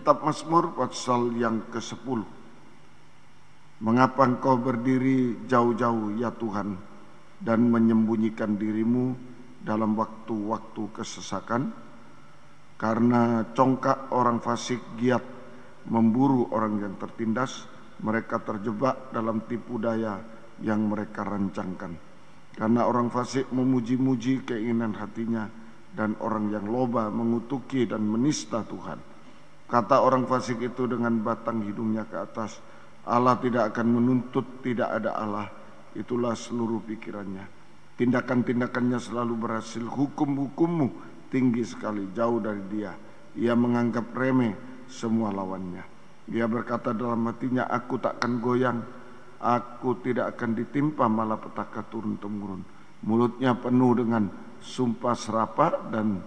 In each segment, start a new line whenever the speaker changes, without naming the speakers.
Kitab Mazmur pasal yang ke-10. Mengapa engkau berdiri jauh-jauh ya Tuhan, dan menyembunyikan dirimu dalam waktu-waktu kesesakan? Karena congkak orang fasik giat memburu orang yang tertindas, mereka terjebak dalam tipu daya yang mereka rancangkan. Karena orang fasik memuji-muji keinginan hatinya, dan orang yang loba mengutuki dan menista Tuhan. Kata orang fasik itu dengan batang hidungnya ke atas, Allah tidak akan menuntut, tidak ada Allah. Itulah seluruh pikirannya. Tindakan-tindakannya selalu berhasil. Hukum-hukummu tinggi sekali, jauh dari dia. Ia menganggap remeh semua lawannya. Dia berkata dalam hatinya, aku takkan goyang, aku tidak akan ditimpa malapetaka turun-temurun. Mulutnya penuh dengan sumpah serapah dan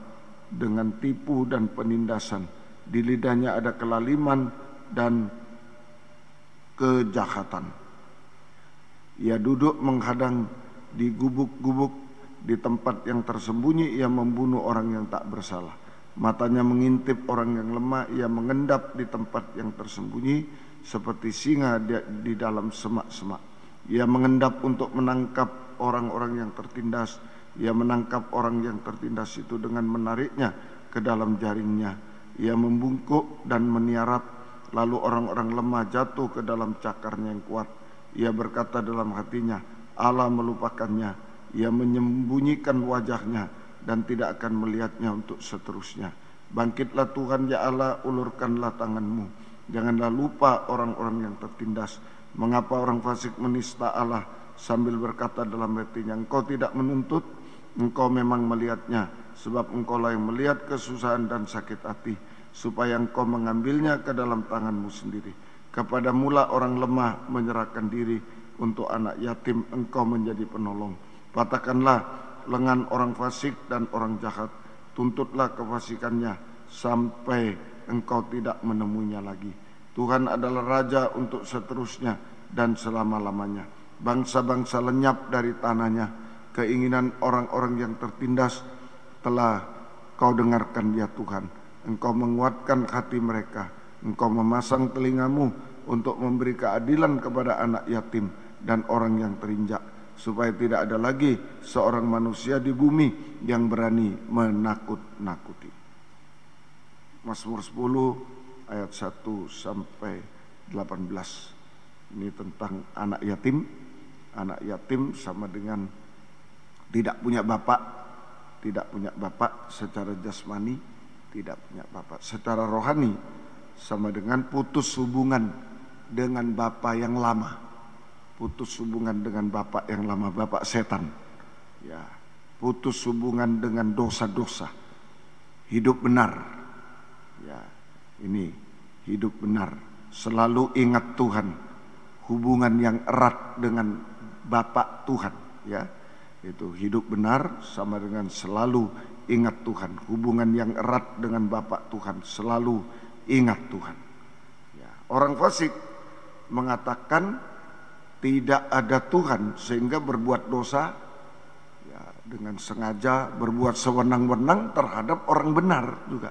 dengan tipu dan penindasan. Di lidahnya ada kelaliman dan kejahatan. Ia duduk menghadang di gubuk-gubuk, di tempat yang tersembunyi ia membunuh orang yang tak bersalah. Matanya mengintip orang yang lemah, ia mengendap di tempat yang tersembunyi seperti singa di dalam semak-semak. Ia mengendap untuk menangkap orang-orang yang tertindas. Ia menangkap orang yang tertindas itu dengan menariknya ke dalam jaringnya. Ia membungkuk dan meniarap. Lalu orang-orang lemah jatuh ke dalam cakarnya yang kuat. Ia berkata dalam hatinya, Allah melupakannya. Ia menyembunyikan wajahnya dan tidak akan melihatnya untuk seterusnya. Bangkitlah Tuhan ya Allah, ulurkanlah tanganmu. Janganlah lupa orang-orang yang tertindas. Mengapa orang fasik menista Allah sambil berkata dalam hatinya, engkau tidak menuntut, engkau memang melihatnya. Sebab engkaulah yang melihat kesusahan dan sakit hati, supaya engkau mengambilnya ke dalam tanganmu sendiri. Kepada mula orang lemah menyerahkan diri, untuk anak yatim engkau menjadi penolong. Patahkanlah lengan orang fasik dan orang jahat, tuntutlah kefasikannya sampai engkau tidak menemuinya lagi. Tuhan adalah Raja untuk seterusnya dan selama-lamanya. Bangsa-bangsa lenyap dari tanahnya. Keinginan orang-orang yang tertindas telah kau dengarkan ya Tuhan. Engkau menguatkan hati mereka. Engkau memasang telingamu untuk memberi keadilan kepada anak yatim dan orang yang terinjak, supaya tidak ada lagi seorang manusia di bumi yang berani menakut-nakuti. Mazmur 10 ayat 1 sampai 18. Ini tentang anak yatim. Anak yatim sama dengan tidak punya bapak. Tidak punya bapak secara jasmani, tidak punya bapak secara rohani, sama dengan putus hubungan dengan bapak yang lama. Putus hubungan dengan bapak yang lama, bapak setan. Ya, putus hubungan dengan dosa-dosa. Hidup benar. Ya, ini hidup benar. Selalu ingat Tuhan. Hubungan yang erat dengan Bapak Tuhan, ya. Itu hidup benar sama dengan selalu ingat Tuhan. Hubungan yang erat dengan Bapak Tuhan, selalu ingat Tuhan. Ya, orang fasik mengatakan tidak ada Tuhan sehingga berbuat dosa, ya, dengan sengaja berbuat sewenang-wenang terhadap orang benar juga.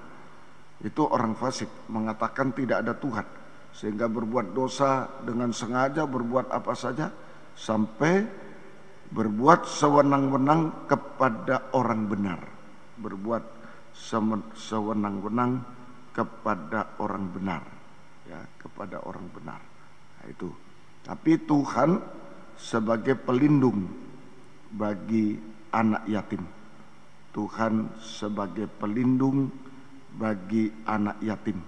Itu orang fasik mengatakan tidak ada Tuhan sehingga berbuat dosa dengan sengaja, berbuat apa saja sampai berbuat sewenang-wenang kepada orang benar. Berbuat sewenang-wenang kepada orang benar, ya, kepada orang benar. Nah, itu. Tapi Tuhan sebagai pelindung bagi anak yatim. Tuhan sebagai pelindung bagi anak yatim.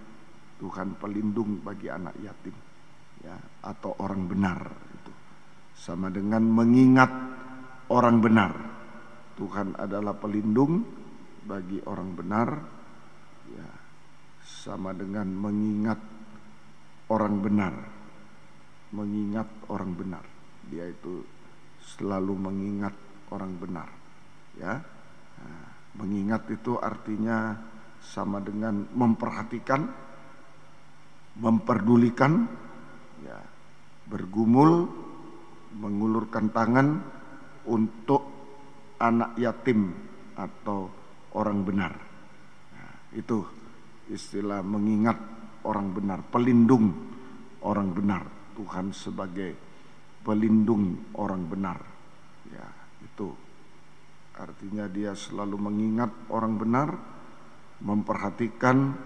Tuhan pelindung bagi anak yatim, ya, atau orang benar. Itu sama dengan mengingat orang benar. Tuhan adalah pelindung bagi orang benar, ya, sama dengan mengingat orang benar. Mengingat orang benar, dia itu selalu mengingat orang benar, ya. Nah, mengingat itu artinya sama dengan memperhatikan, memperdulikan, ya, bergumul, mengulurkan tangan untuk anak yatim atau orang benar. Nah, itu istilah mengingat orang benar, pelindung orang benar. Tuhan sebagai pelindung orang benar. Ya, itu artinya dia selalu mengingat orang benar, memperhatikan,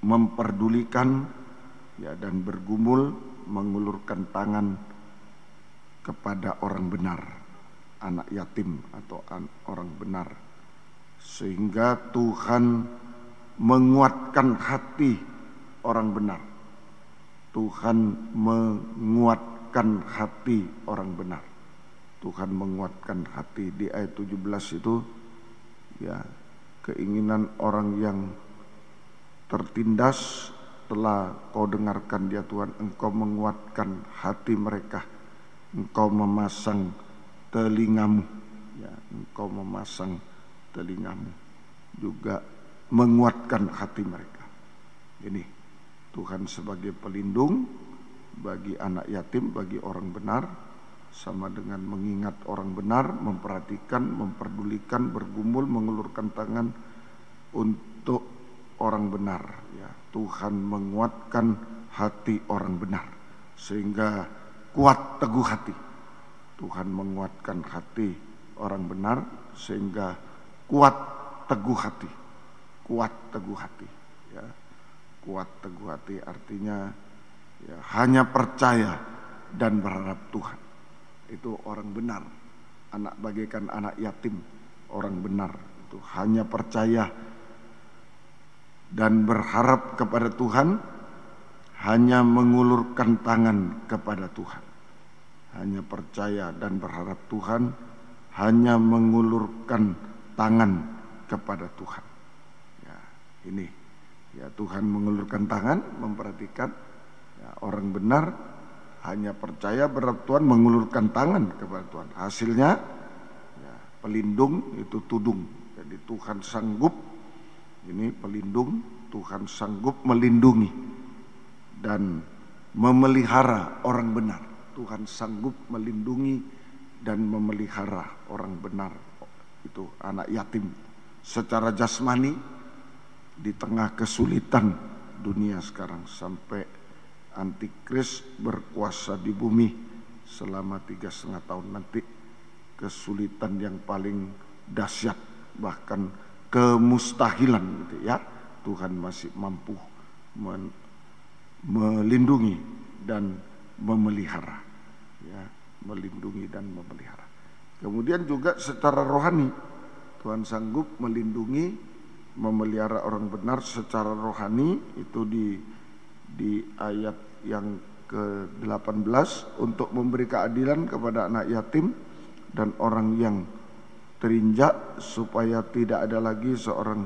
memperdulikan, ya, dan bergumul, mengulurkan tangan kepada orang benar, anak yatim atau orang benar, sehingga Tuhan menguatkan hati orang benar. Tuhan menguatkan hati orang benar. Tuhan menguatkan hati. Di ayat 17 itu, ya, keinginan orang yang tertindas telah kau dengarkan, ya Tuhan, engkau menguatkan hati mereka. Engkau memasang telingamu, ya, engkau memasang telingamu juga menguatkan hati mereka. Ini Tuhan sebagai pelindung bagi anak yatim, bagi orang benar, sama dengan mengingat orang benar, memperhatikan, memperdulikan, bergumul, mengulurkan tangan untuk orang benar. Ya, Tuhan menguatkan hati orang benar sehingga kuat teguh hati. Tuhan menguatkan hati orang benar sehingga kuat teguh hati. Kuat teguh hati, ya. Kuat teguh hati artinya, ya, hanya percaya dan berharap Tuhan. Itu orang benar, anak bagaikan anak yatim. Orang benar itu hanya percaya dan berharap kepada Tuhan, hanya mengulurkan tangan kepada Tuhan. Hanya percaya dan berharap Tuhan, hanya mengulurkan tangan kepada Tuhan. Ya, ini, ya, Tuhan mengulurkan tangan, memperhatikan, ya, orang benar hanya percaya berharap Tuhan, mengulurkan tangan kepada Tuhan. Hasilnya, ya, pelindung itu tudung. Jadi Tuhan sanggup, ini pelindung, Tuhan sanggup melindungi dan memelihara orang benar. Tuhan sanggup melindungi dan memelihara orang benar, itu anak yatim secara jasmani di tengah kesulitan dunia sekarang, sampai antikris berkuasa di bumi selama 3,5 tahun nanti. Kesulitan yang paling dahsyat, bahkan kemustahilan, gitu ya, Tuhan masih mampu melindungi dan memelihara, ya, melindungi dan memelihara. Kemudian juga secara rohani, Tuhan sanggup melindungi, memelihara orang benar secara rohani. Itu di ayat yang ke-18, untuk memberi keadilan kepada anak yatim dan orang yang terinjak, supaya tidak ada lagi seorang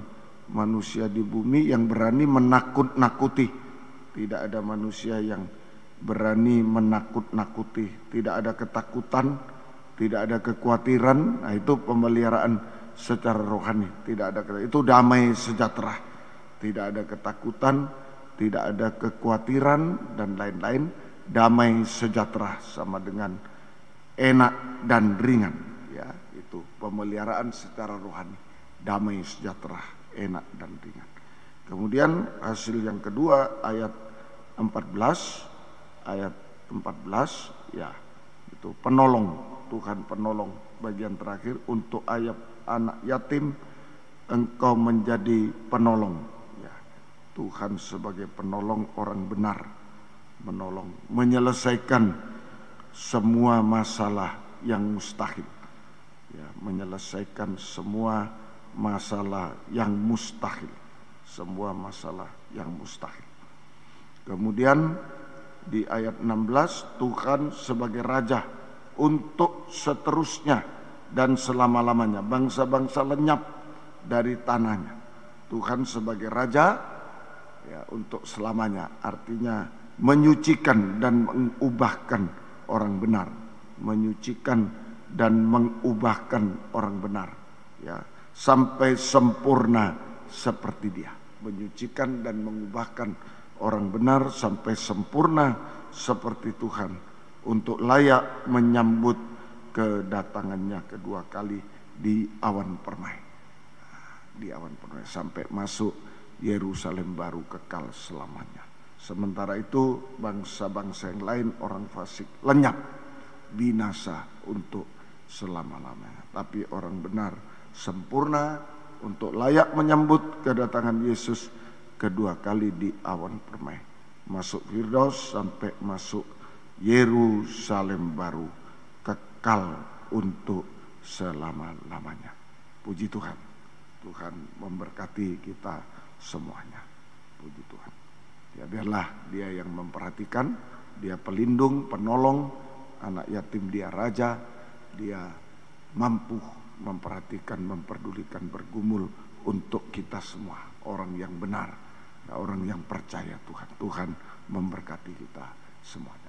manusia di bumi yang berani menakut-nakuti. Tidak ada manusia yang berani menakut-nakuti, tidak ada ketakutan, tidak ada kekhawatiran. Nah, itu pemeliharaan secara rohani. Tidak ada, itu damai sejahtera, tidak ada ketakutan, tidak ada kekhawatiran dan lain-lain. Damai sejahtera sama dengan enak dan ringan, ya, itu pemeliharaan secara rohani, damai sejahtera, enak dan ringan. Kemudian hasil yang kedua ayat 14, ya, itu penolong. Tuhan penolong, bagian terakhir untuk ayat anak yatim, engkau menjadi penolong, ya. Tuhan sebagai penolong orang benar, menolong, menyelesaikan semua masalah yang mustahil, ya, menyelesaikan semua masalah yang mustahil, semua masalah yang mustahil. Kemudian di ayat 16, Tuhan sebagai raja untuk seterusnya dan selama-lamanya, bangsa-bangsa lenyap dari tanahnya. Tuhan sebagai raja, ya, untuk selamanya, artinya menyucikan dan mengubahkan orang benar, menyucikan dan mengubahkan orang benar, ya, sampai sempurna seperti Dia, menyucikan dan mengubahkan orang benar sampai sempurna seperti Tuhan, untuk layak menyambut kedatangannya kedua kali di awan permai. Di awan permai sampai masuk Yerusalem baru kekal selamanya. Sementara itu bangsa-bangsa yang lain, orang fasik lenyap, binasa untuk selama-lamanya. Tapi orang benar sempurna untuk layak menyambut kedatangan Yesus kedua kali di awan permai. Masuk Firdaus sampai masuk Yerusalem baru kekal untuk selama-lamanya. Puji Tuhan. Tuhan memberkati kita semuanya. Puji Tuhan. Ya biarlah Dia yang memperhatikan, Dia pelindung, penolong, anak yatim Dia raja, Dia mampu memperhatikan, memperdulikan, bergumul untuk kita semua, orang yang benar, orang yang percaya Tuhan. Tuhan memberkati kita semuanya.